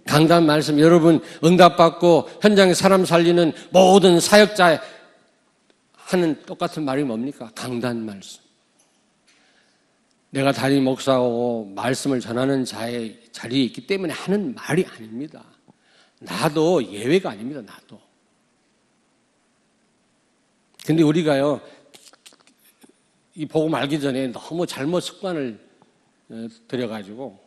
강단 말씀 여러분 응답받고 현장에 사람 살리는 모든 사역자 하는 똑같은 말이 뭡니까? 강단 말씀. 내가 담임 목사고 말씀을 전하는 자의 자리에 있기 때문에 하는 말이 아닙니다. 나도 예외가 아닙니다. 나도. 근데 우리가요 이 복음 알기 전에 너무 잘못 습관을 들여가지고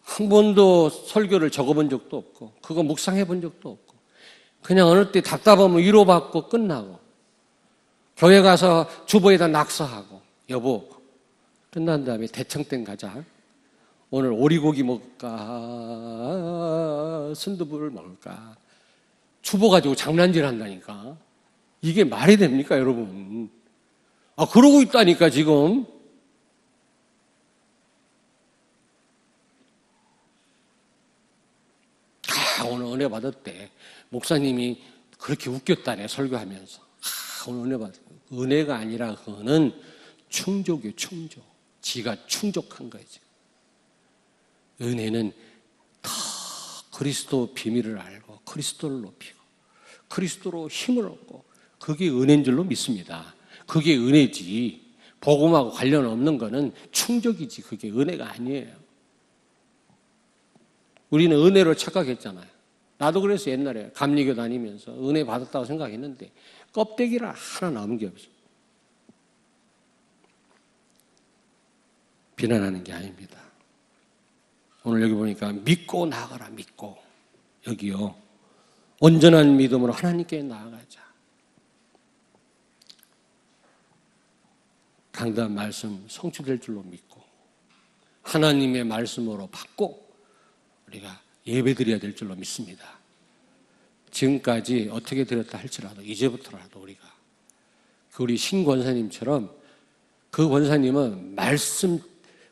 한 번도 설교를 적어본 적도 없고 그거 묵상해 본 적도 없고 그냥 어느 때 답답하면 위로받고 끝나고 교회 가서 주보에다 낙서하고 여보 끝난 다음에 대청댐 가자. 오늘 오리고기 먹을까 순두부를 먹을까 주보 가지고 장난질 한다니까. 이게 말이 됩니까 여러분? 그러고 있다니까 지금. 오늘 은혜 받았대. 목사님이 그렇게 웃겼다네 설교하면서. 오늘 은혜 받았대. 은혜가 아니라 그거는 충족이에요. 충족. 지가 충족한 거예요. 지금. 은혜는 더 그리스도 비밀을 알고 그리스도를 높이고 그리스도로 힘을 얻고 그게 은혜인 줄로 믿습니다. 그게 은혜지. 복음하고 관련 없는 거는 충족이지. 그게 은혜가 아니에요. 우리는 은혜로 착각했잖아요. 나도 그래서 옛날에 감리교 다니면서 은혜 받았다고 생각했는데 껍데기라 하나 남은 게 없어. 비난하는 게 아닙니다. 오늘 여기 보니까 믿고 나아가라. 믿고. 여기요. 온전한 믿음으로 하나님께 나아가자. 강단 말씀 성취될 줄로 믿고 하나님의 말씀으로 받고 우리가 예배 드려야 될 줄로 믿습니다. 지금까지 어떻게 드렸다 할지라도 이제부터라도 우리가 우리 신 권사님처럼 그 권사님은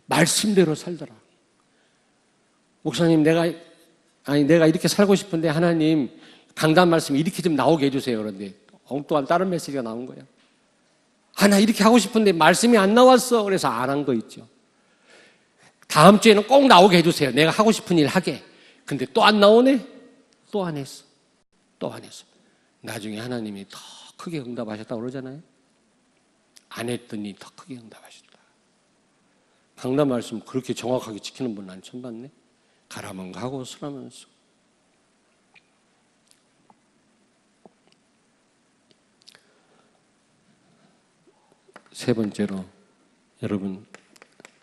말씀대로 살더라. 목사님 내가 이렇게 살고 싶은데 하나님 강단 말씀이 이렇게 좀 나오게 해주세요. 그런데 엉뚱한 다른 메시지가 나온 거야. 나 이렇게 하고 싶은데 말씀이 안 나왔어. 그래서 안 한 거 있죠. 다음 주에는 꼭 나오게 해주세요. 내가 하고 싶은 일 하게. 근데 또 안 나오네? 또 안 했어. 또 안 했어. 나중에 하나님이 더 크게 응답하셨다고 그러잖아요. 안 했더니 더 크게 응답하셨다. 강단 말씀 그렇게 정확하게 지키는 분 난 처음 봤네. 가라면 가고 서라면 서. 세 번째로 여러분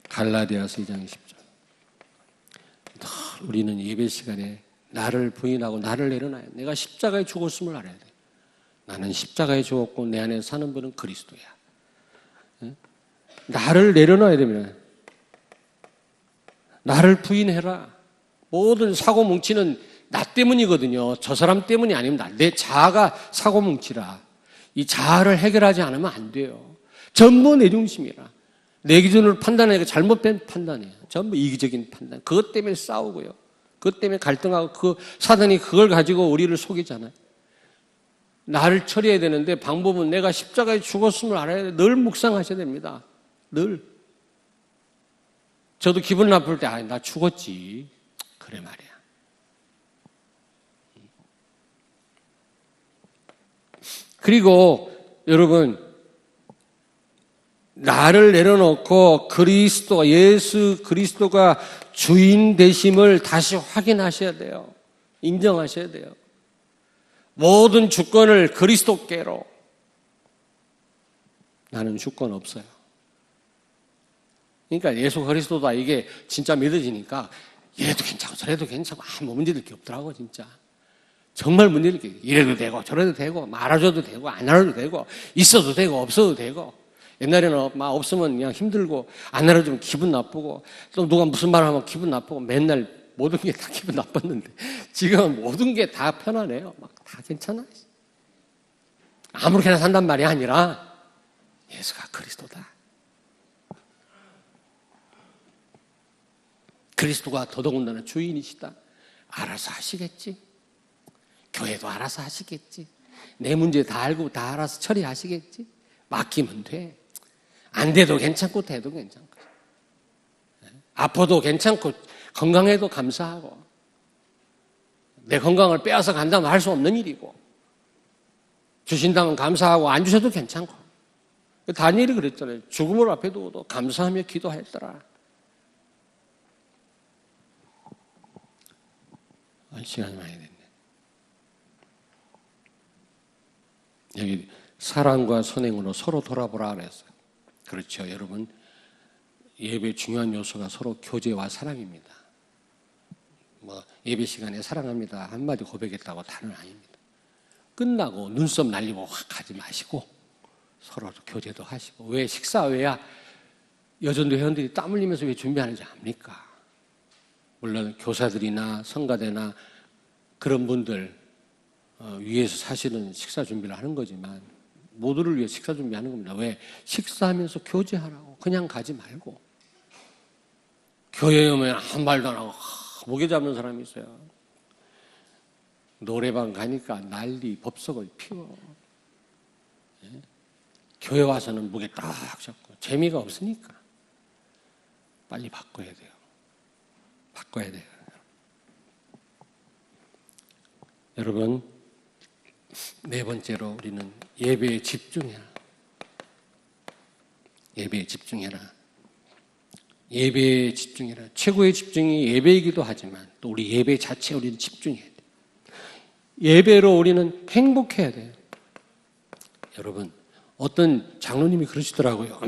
갈라디아서 2장 10절. 늘 우리는 예배 시간에 나를 부인하고 나를 내려놔야 돼. 내가 십자가에 죽었음을 알아야 돼. 나는 십자가에 죽었고 내 안에 사는 분은 그리스도야. 나를 내려놔야 됩니다. 나를 부인해라. 모든 사고 뭉치는 나 때문이거든요. 저 사람 때문이 아닙니다. 내 자아가 사고 뭉치라. 이 자아를 해결하지 않으면 안 돼요. 전부 내 중심이라. 내 기준으로 판단하니까 잘못된 판단이에요. 전부 이기적인 판단. 그것 때문에 싸우고요. 그것 때문에 갈등하고 그 사단이 그걸 가지고 우리를 속이잖아요. 나를 처리해야 되는데 방법은 내가 십자가에 죽었음을 알아야 돼. 늘 묵상하셔야 됩니다. 늘. 저도 기분 나쁠 때 나 죽었지. 그래 말이야. 그리고 여러분 나를 내려놓고 예수 그리스도가 주인 되심을 다시 확인하셔야 돼요. 인정하셔야 돼요. 모든 주권을 그리스도께로. 나는 주권 없어요. 그러니까 예수 그리스도다 이게 진짜 믿어지니까 이래도 괜찮고 저래도 괜찮고 아무 문제될 게 없더라고 진짜. 정말 문제될 게 이래도 되고 저래도 되고 말아줘도 되고 안 알아도 되고 있어도 되고 없어도 되고. 옛날에는 막 없으면 그냥 힘들고 안 알아주면 기분 나쁘고 또 누가 무슨 말 하면 기분 나쁘고 맨날 모든 게 다 기분 나빴는데 지금은 모든 게 다 편하네요. 막 다 괜찮아. 아무렇게나 산단 말이 아니라 예수가 그리스도다. 그리스도가 더더군다나 주인이시다. 알아서 하시겠지. 교회도 알아서 하시겠지. 내 문제 다 알고 다 알아서 처리하시겠지. 맡기면 돼. 안 돼도 괜찮고 돼도 괜찮고. 아파도 괜찮고 건강해도 감사하고. 내 건강을 빼앗아 간다면 할 수 없는 일이고. 주신다면 감사하고 안 주셔도 괜찮고. 다니엘이 그랬잖아요. 죽음을 앞에 두고도 감사하며 기도했더라. 시간이 많이 됐네. 여기 사랑과 선행으로 서로 돌아보라 그랬어요. 그렇죠. 여러분 예배 중요한 요소가 서로 교제와 사랑입니다. 예배 시간에 사랑합니다 한마디 고백했다고 다는 아닙니다. 끝나고 눈썹 날리고 확 가지 마시고 서로 교제도 하시고. 왜 식사 외야 여전도 회원들이 땀 흘리면서 왜 준비하는지 압니까? 물론 교사들이나 성가대나 그런 분들 위해서 사실은 식사 준비를 하는 거지만 모두를 위해 식사 준비하는 겁니다. 왜? 식사하면서 교제하라고. 그냥 가지 말고. 교회에 오면 한 말도 안 하고 목에 잡는 사람이 있어요. 노래방 가니까 난리 법석을 피워. 교회 와서는 목에 딱 잡고 재미가 없으니까 빨리 바꿔야 돼요. 바꿔야 돼요. 여러분 네 번째로 우리는 예배에 집중해라. 예배에 집중해라. 예배에 집중해라. 최고의 집중이 예배이기도 하지만 또 우리 예배 자체에 우리는 집중해야 돼요. 예배로 우리는 행복해야 돼요. 여러분 어떤 장로님이 그러시더라고요.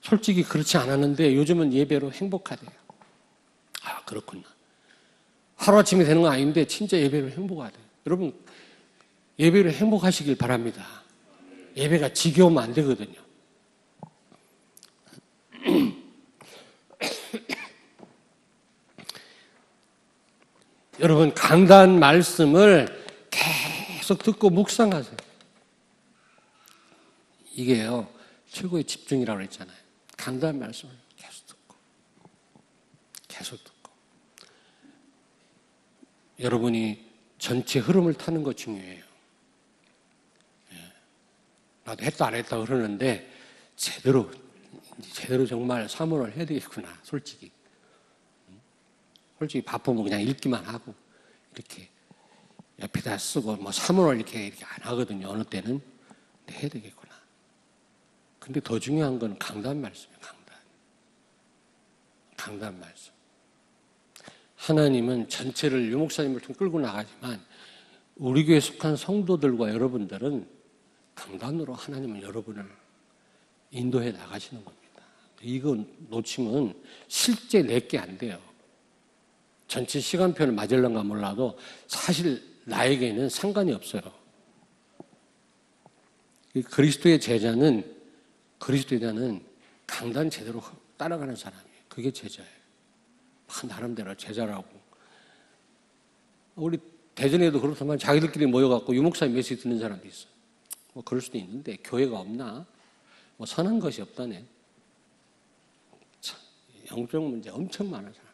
솔직히 그렇지 않았는데 요즘은 예배로 행복하대요. 아 그렇구나. 하루아침에 되는 건 아닌데 진짜 예배로 행복하대요. 여러분 예배로 행복하시길 바랍니다. 예배가 지겨우면 안 되거든요. 여러분, 강단 말씀을 계속 듣고 묵상하세요. 이게요, 최고의 집중이라고 했잖아요. 강단 말씀을 계속 듣고. 여러분이 전체 흐름을 타는 거 중요해요. 나도 했다 안 했다 그러는데 제대로 정말 사모를 해야 되겠구나. 솔직히 바쁘면 그냥 읽기만 하고 이렇게 옆에다 쓰고 뭐 사모를 이렇게 안 하거든요. 어느 때는. 근데 해야 되겠구나. 근데 더 중요한 건 강단 말씀이에요. 강단 말씀. 하나님은 전체를 유 목사님을 통해 끌고 나가지만 우리 교회에 속한 성도들과 여러분들은 강단으로 하나님은 여러분을 인도해 나가시는 겁니다. 이거 놓치면 실제 내게 안 돼요. 전체 시간표를 맞을런가 몰라도 사실 나에게는 상관이 없어요. 그리스도의 제자는 강단 제대로 따라가는 사람이에요. 그게 제자예요. 나름대로 제자라고. 우리 대전에도 그렇지만 자기들끼리 모여갖고 유목사님 메시지 듣는 사람도 있어. 뭐 그럴 수도 있는데 교회가 없나? 뭐 선한 것이 없다네. 참, 영적 문제 엄청 많은 사람.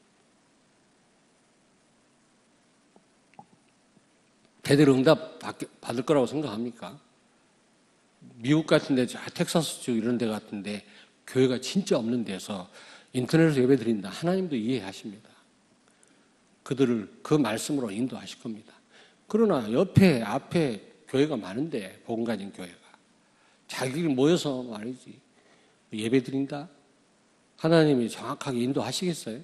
제대로 응답 받을 거라고 생각합니까? 미국 같은 데, 텍사스주 이런 데 같은데 교회가 진짜 없는 데서 인터넷에서 예배 드린다. 하나님도 이해하십니다. 그들을 그 말씀으로 인도하실 겁니다. 그러나 앞에 교회가 많은데, 복음 가진 교회가. 자기들 모여서 말이지. 예배 드린다? 하나님이 정확하게 인도하시겠어요?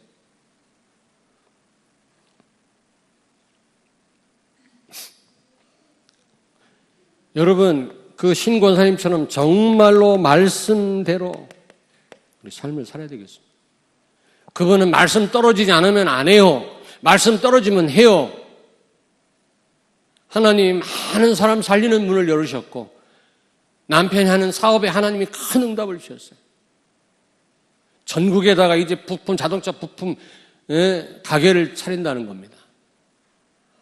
여러분, 그 신권사님처럼 정말로 말씀대로 우리 삶을 살아야 되겠습니다. 그분은 말씀 떨어지지 않으면 안 해요. 말씀 떨어지면 해요. 하나님 많은 사람 살리는 문을 열으셨고 남편이 하는 사업에 하나님이 큰 응답을 주셨어요. 전국에다가 이제 자동차 부품 가게를 차린다는 겁니다.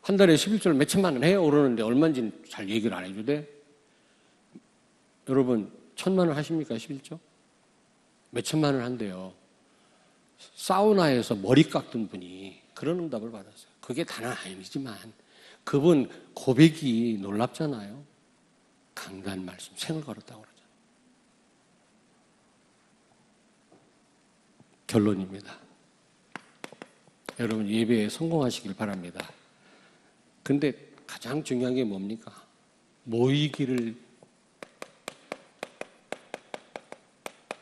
한 달에 11조를 몇 천만 원 해요. 오르는데 얼마인지 잘 얘기를 안 해주대. 여러분 1,000만 원 하십니까? 11조? 몇 천만 원 한대요. 사우나에서 머리 깎던 분이 그런 응답을 받았어요. 그게 다는 아니지만 그분 고백이 놀랍잖아요. 강단 말씀, 생을 걸었다고 그러잖아요. 결론입니다. 여러분 예배에 성공하시길 바랍니다. 근데 가장 중요한 게 뭡니까? 모이기를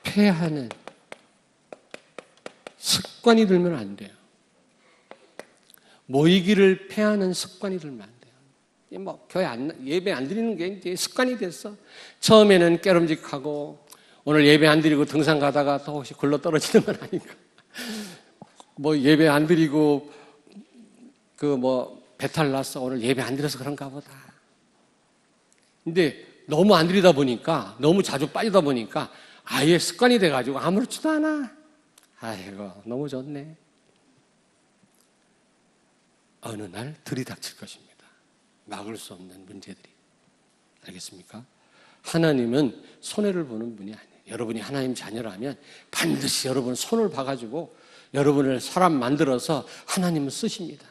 패하는 습관이 들면 안 돼요. 모이기를 패하는 습관이 들면 안 돼요. 뭐 교회 예배 안 드리는 게 이제 습관이 됐어. 처음에는 깨름직하고 오늘 예배 안 드리고 등산 가다가 또 혹시 굴러 떨어지는 건 아닌가? 뭐 예배 안 드리고 배탈 났어. 오늘 예배 안 드려서 그런가 보다. 근데 너무 안 드리다 보니까 너무 자주 빠지다 보니까 아예 습관이 돼가지고 아무렇지도 않아. 아이고 너무 좋네. 어느 날 들이닥칠 것입니다. 막을 수 없는 문제들이. 알겠습니까? 하나님은 손해를 보는 분이 아니에요. 여러분이 하나님 자녀라면 반드시 여러분 손을 봐가지고 여러분을 사람 만들어서 하나님은 쓰십니다.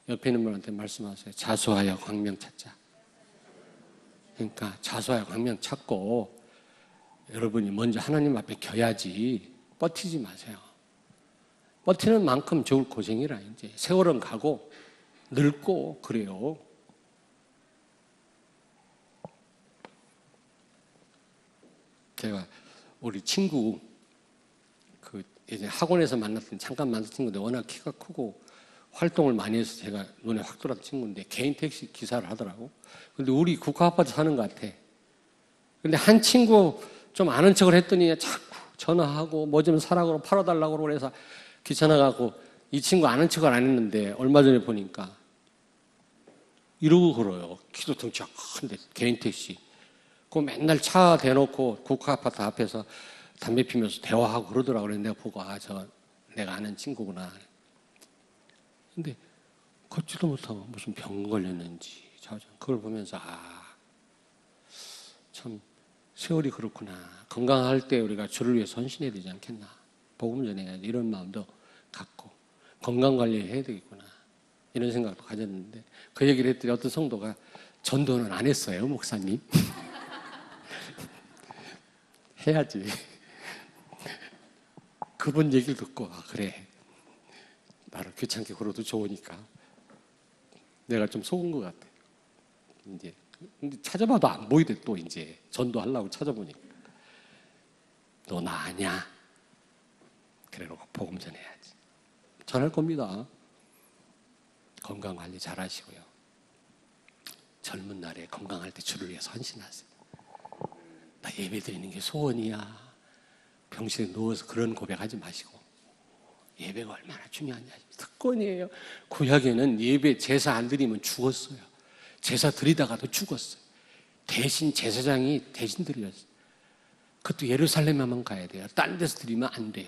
옆에 있는 분한테 말씀하세요. 자수하여 광명 찾자. 그러니까 자수하여 광명 찾고 여러분이 먼저 하나님 앞에 겨야지 버티지 마세요. 버티는 만큼 좋을 고생이라 이제 세월은 가고 늙고 그래요. 제가 우리 친구 예전에 학원에서 잠깐 만났던 친구인데 워낙 키가 크고 활동을 많이 해서 제가 눈에 확 들어왔던 친구인데 개인 택시 기사를 하더라고. 근데 우리 국가 아파트 사는 것 같아. 근데 한 친구 좀 아는 척을 했더니 자꾸 전화하고 뭐 좀 사라고 팔아달라고 그래서 귀찮아가고 이 친구 아는 척을 안 했는데 얼마 전에 보니까 이러고 걸어요. 키도 덩치가 큰데 개인 택시. 그 맨날 차 대놓고 국가 아파트 앞에서 담배 피면서 대화하고 그러더라고. 그래서 내가 보고 내가 아는 친구구나. 근데 걷지도 못하고 무슨 병 걸렸는지 그걸 보면서 참 세월이 그렇구나. 건강할 때 우리가 주를 위해 헌신해야 되지 않겠나. 복음 전해야지 이런 마음도 갖고 건강관리해야 되겠구나 이런 생각도 가졌는데 그 얘기를 했더니 어떤 성도가 전도는 안 했어요 목사님. 해야지. 그분 얘기를 듣고 그래 나를 귀찮게 굴어도 좋으니까 내가 좀 속은 것 같아. 이제 근데 찾아봐도 안 보이대. 또 이제 전도하려고 찾아보니까 너 나 아냐? 그래놓고 복음 전해야지. 전할 겁니다. 건강관리 잘 하시고요. 젊은 날에 건강할 때 주를 위해서 헌신하세요. 나 예배 드리는 게 소원이야. 병실에 누워서 그런 고백하지 마시고 예배가 얼마나 중요하냐. 특권이에요. 구약에는 예배 제사 안 드리면 죽었어요. 제사 드리다가도 죽었어요. 대신 제사장이 대신 드렸어요. 그것도 예루살렘에만 가야 돼요. 딴 데서 드리면 안 돼요.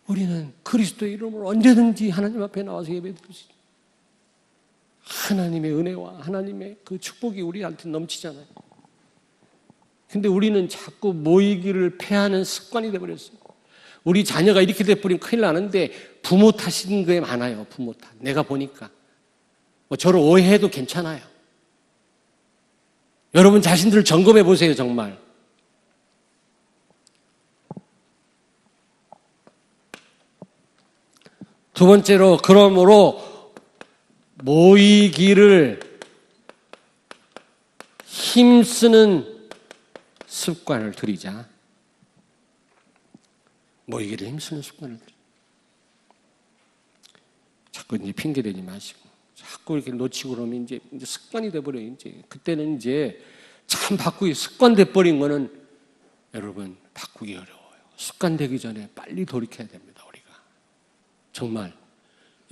우리는 그리스도의 이름으로 언제든지 하나님 앞에 나와서 예배 드릴 수 있어요. 하나님의 은혜와 하나님의 그 축복이 우리한테 넘치잖아요. 근데 우리는 자꾸 모이기를 패하는 습관이 되어버렸어요. 우리 자녀가 이렇게 돼버리면 큰일 나는데 부모 탓인 게 많아요. 부모 탓. 내가 보니까. 저를 오해해도 괜찮아요. 여러분 자신들을 점검해 보세요. 정말. 두 번째로 그러므로 모이기를 힘쓰는 습관을 들이자. 모이기를 힘쓰는 습관을 들이자. 자꾸 이제 핑계 대지 마시고 자꾸 이렇게 놓치고 그러면 이제 습관이 돼버려요. 이제 그때는 이제 참 바꾸기 습관 돼버린 거는 여러분 바꾸기 어려워요. 습관 되기 전에 빨리 돌이켜야 됩니다. 우리가 정말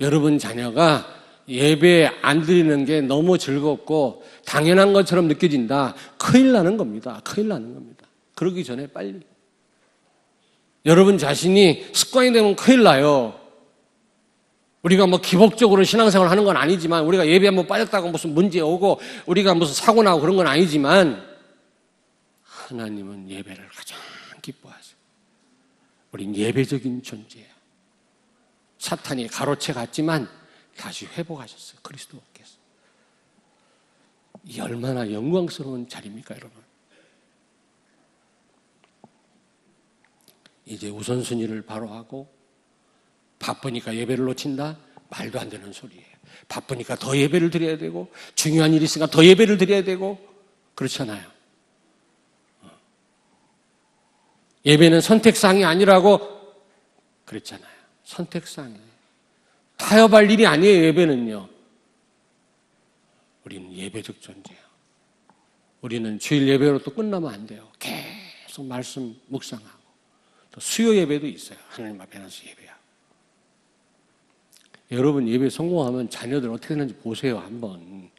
여러분 자녀가 예배 안 드리는 게 너무 즐겁고 당연한 것처럼 느껴진다. 큰일 나는 겁니다. 큰일 나는 겁니다. 그러기 전에 빨리. 여러분 자신이 습관이 되면 큰일 나요. 우리가 뭐 기복적으로 신앙생활을 하는 건 아니지만 우리가 예배 한번 빠졌다고 무슨 문제 오고 우리가 무슨 사고 나고 그런 건 아니지만 하나님은 예배를 가장 기뻐하세요. 우린 예배적인 존재예요. 사탄이 가로채 갔지만 다시 회복하셨어요. 그리스도께서. 이 얼마나 영광스러운 자리입니까, 여러분? 이제 우선순위를 바로 하고 바쁘니까 예배를 놓친다? 말도 안 되는 소리예요. 바쁘니까 더 예배를 드려야 되고 중요한 일이 있으니까 더 예배를 드려야 되고 그렇잖아요. 예배는 선택사항이 아니라고 그랬잖아요. 선택사항이에요. 타협할 일이 아니에요. 예배는요. 우리는 예배적 존재예요. 우리는 주일 예배로 또 끝나면 안 돼요. 계속 말씀 묵상하고 또 수요 예배도 있어요. 하나님 앞에 나서 예배하고. 여러분 예배 성공하면 자녀들 어떻게 되는지 보세요. 한번.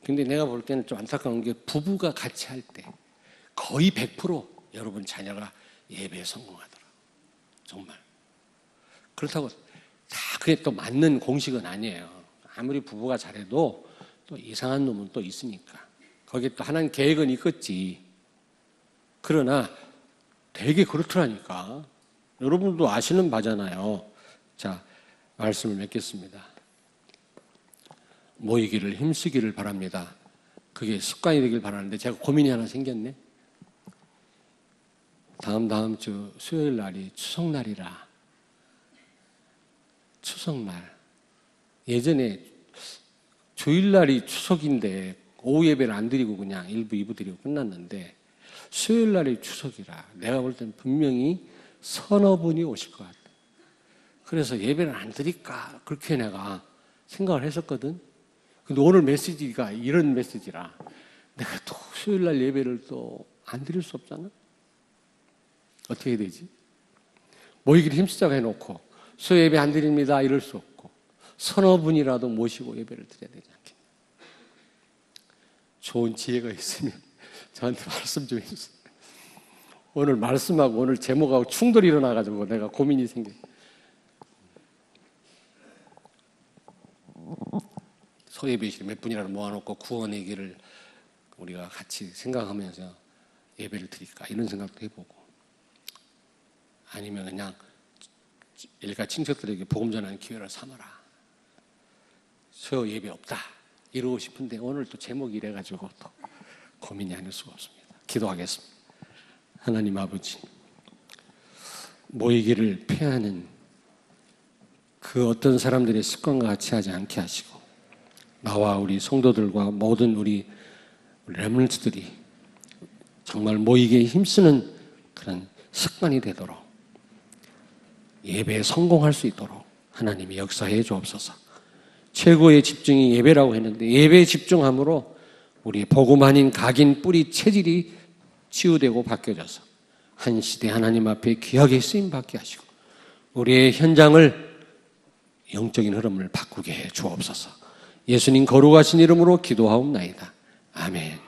근데 내가 볼 때는 좀 안타까운 게 부부가 같이 할 때 거의 100% 여러분 자녀가 예배에 성공하더라고요. 정말. 그렇다고 다 그게 또 맞는 공식은 아니에요. 아무리 부부가 잘해도 또 이상한 놈은 또 있으니까. 거기에 또 하나님 계획은 있겠지. 그러나 되게 그렇더라니까. 여러분도 아시는 바잖아요. 자, 말씀을 맺겠습니다. 모이기를 힘쓰기를 바랍니다. 그게 습관이 되길 바라는데 제가 고민이 하나 생겼네. 다음 주 수요일 날이 추석날이라. 추석날. 예전에 주일날이 추석인데 오후 예배를 안 드리고 그냥 1부, 2부 드리고 끝났는데 수요일날이 추석이라 내가 볼 때는 분명히 서너 분이 오실 것 같아요. 그래서 예배를 안 드릴까 그렇게 내가 생각을 했었거든. 근데 오늘 메시지가 이런 메시지라 내가 또 수요일날 예배를 또 안 드릴 수 없잖아. 어떻게 해야 되지? 모이기를 힘쓰자고 해놓고 수요 예배 안 드립니다 이럴 수 없고 서너 분이라도 모시고 예배를 드려야 되지 않겠냐. 좋은 지혜가 있으면 저한테 말씀 좀 해주세요. 오늘 말씀하고 오늘 제목하고 충돌이 일어나가지고 내가 고민이 생겨. 소예배실 몇 분이라도 모아놓고 구원의 길을 우리가 같이 생각하면서 예배를 드릴까 이런 생각도 해보고, 아니면 그냥 일가 친척들에게 복음 전하는 기회를 삼아라, 저 예배 없다 이러고 싶은데 오늘 또 제목이 이래가지고 또 고민이 아닐 수가 없습니다. 기도하겠습니다. 하나님 아버지, 모이기를 피하는 그 어떤 사람들의 습관과 같이 하지 않게 하시고, 나와 우리 성도들과 모든 우리 렘넌트들이 정말 모이기에 힘쓰는 그런 습관이 되도록, 예배에 성공할 수 있도록 하나님이 역사해 주옵소서. 최고의 집중이 예배라고 했는데 예배에 집중함으로 우리 복음 아닌 각인 뿌리 체질이 치유되고 바뀌어져서 한 시대 하나님 앞에 귀하게 쓰임받게 하시고 우리의 현장을, 영적인 흐름을 바꾸게 해 주옵소서. 예수님 거룩하신 이름으로 기도하옵나이다. 아멘.